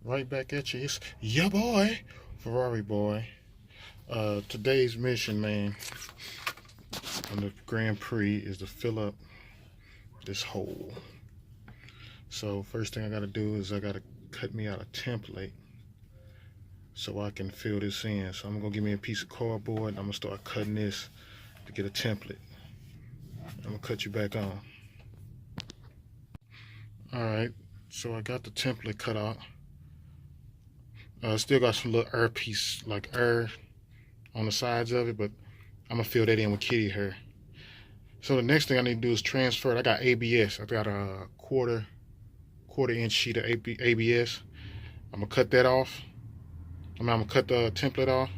Right back at you. It's your boy, Ferrari boy. Today's mission, man, on the Grand Prix is to fill up this hole. So first thing I gotta do is I gotta cut me out a template so I can fill this in. So I'm gonna give me a piece of cardboard and I'm gonna start cutting this to get a template. I'm gonna cut you back on. Alright, so I got the template cut out. Still got some little air piece, like air on the sides of it, but I'm gonna fill that in with kitty hair. So the next thing I need to do is transfer it. I got ABS. I got a quarter inch sheet of ABS. I'm gonna cut that off. I'm gonna cut the template off,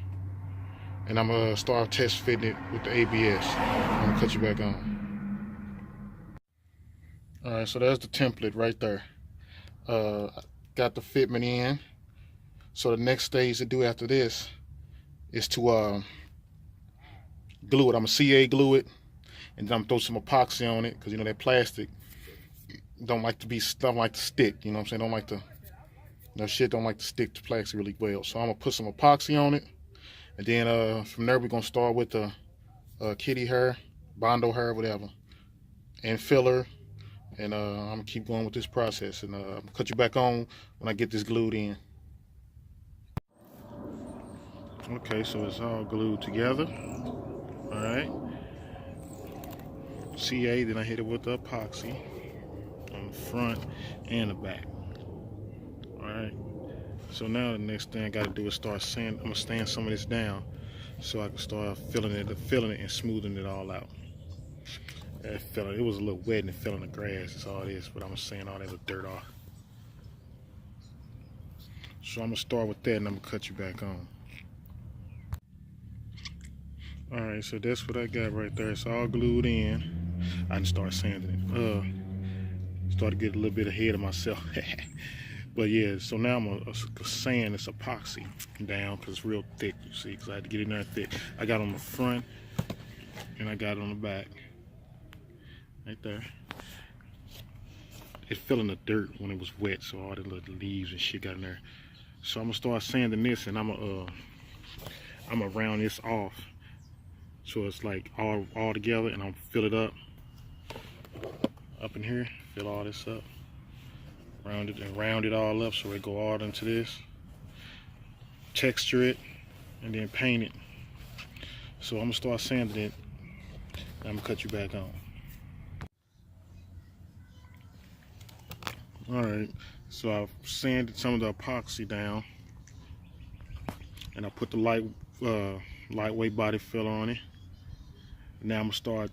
and I'm gonna start test fitting it with the ABS. I'm gonna cut you back on. All right, so there's the template right there. Got the fitment in. So the next stage to do after this is to glue it. I'm gonna CA glue it, and then I'm gonna throw some epoxy on it because you know that plastic don't like to stick. You know what I'm saying? Shit don't like to stick to plastic really well. So I'm gonna put some epoxy on it, and then from there we're gonna start with the kitty hair, bondo hair, whatever, and filler, and I'm gonna keep going with this process, and I'm gonna cut you back on when I get this glued in. Okay, so it's all glued together. All right. CA, then I hit it with the epoxy on the front and the back. All right. So now the next thing I got to do is start sanding. I'm gonna sand some of this down so I can start filling it and smoothing it all out. It was a little wet and it fell in the grass. That's all it is. But I'm gonna sand all that little dirt off. So I'm gonna start with that and I'm gonna cut you back on. Alright, so that's what I got right there. It's all glued in. I can start sanding it. Start to get a little bit ahead of myself. But yeah, so now I'm gonna sand this epoxy down because it's real thick, you see, because I had to get in there thick. I got it on the front and I got it on the back. Right there. It fell in the dirt when it was wet, so all the little leaves and shit got in there. So I'm gonna start sanding this and I'm gonna round this off. So it's like all together, and I'll fill it up in here, fill all this up, round it all up so it go all into this, texture it, and then paint it. So I'm gonna start sanding it, and I'm gonna cut you back on. Alright, so I've sanded some of the epoxy down, and I put the lightweight body filler on it. Now I'm gonna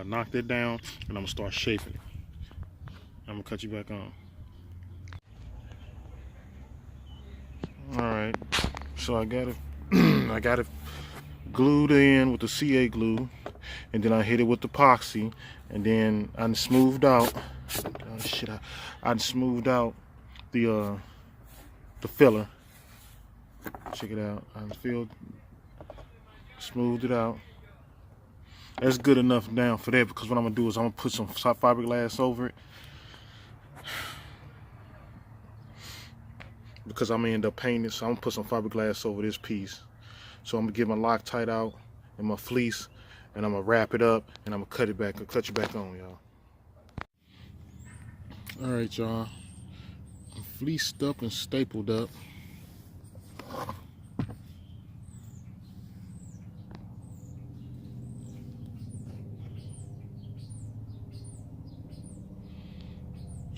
knock that down, and I'm gonna start shaping it. I'm gonna cut you back on. All right, so I got it, I got it glued in with the CA glue, and then I hit it with the epoxy, and then I smoothed out. I smoothed out the filler. Check it out. I smoothed it out. That's good enough now for that, because what I'm gonna do is I'm gonna put some fiberglass over it, because I'm gonna end up painting it. So I'm gonna put some fiberglass over this piece. So I'm gonna get my Loctite out and my fleece, and I'm gonna wrap it up, and I'm gonna cut you back on, y'all. All right, y'all. I'm fleeced up and stapled up.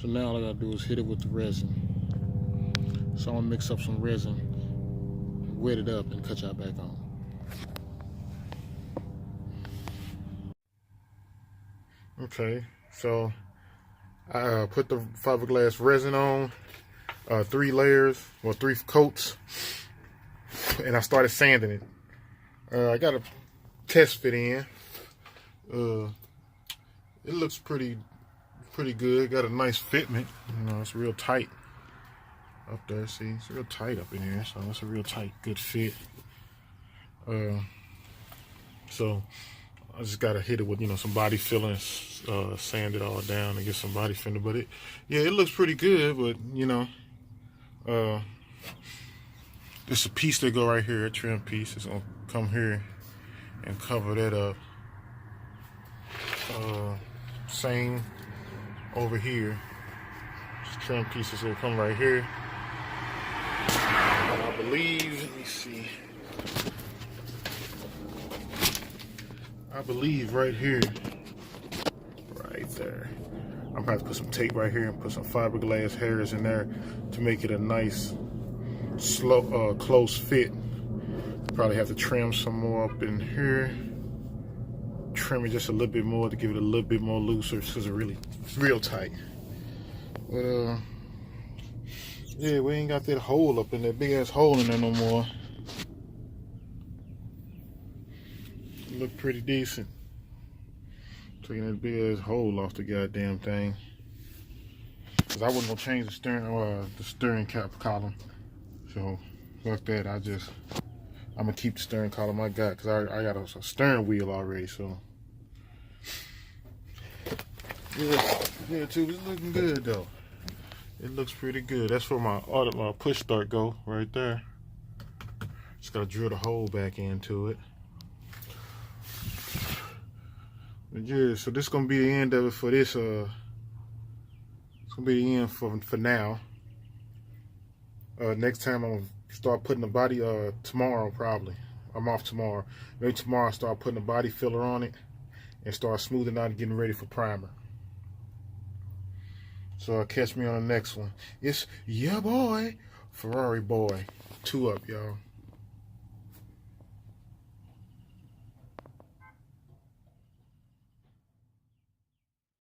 So now all I gotta do is hit it with the resin. So I'm gonna mix up some resin, wet it up, and cut y'all back on. Okay, so I put the fiberglass resin on, 3 layers, or 3 coats, and I started sanding it. I got a test fit in. It looks pretty good. Got a nice fitment. You know, it's real tight up there. See, it's real tight up in here. So it's a real tight, good fit. So I just gotta hit it with, you know, some body filling, sand it all down and get some body filler. But it looks pretty good. But you know, This is a piece that go right here, a trim piece. It's gonna come here and cover that up. Same over here. This trim pieces will come right here. And I believe, let me see. I believe right here, right there. I'm gonna have to put some tape right here and put some fiberglass hairs in there to make it a nice, slow, close fit. Probably have to trim some more up in here. Trim it just a little bit more to give it a little bit more looser because it's real tight. But yeah, we ain't got that hole up in there, big ass hole in there no more. It look pretty decent. Taking that big ass hole off the goddamn thing. Cause I wasn't gonna change the steering cap column. So fuck that. I'm gonna keep the steering column I got, cause I got a steering wheel already. So yeah, too. It's looking good though. It looks pretty good. That's where my push start go right there. Just gotta drill the hole back into it. But yeah, so this is gonna be the end of it for this. It's gonna be the end for now. Next time I'm gonna start putting the body tomorrow probably. I'm off tomorrow. Maybe tomorrow I'll start putting the body filler on it and start smoothing out and getting ready for primer. So catch me on the next one. It's your boy, Ferrari Boy. 2 up, y'all.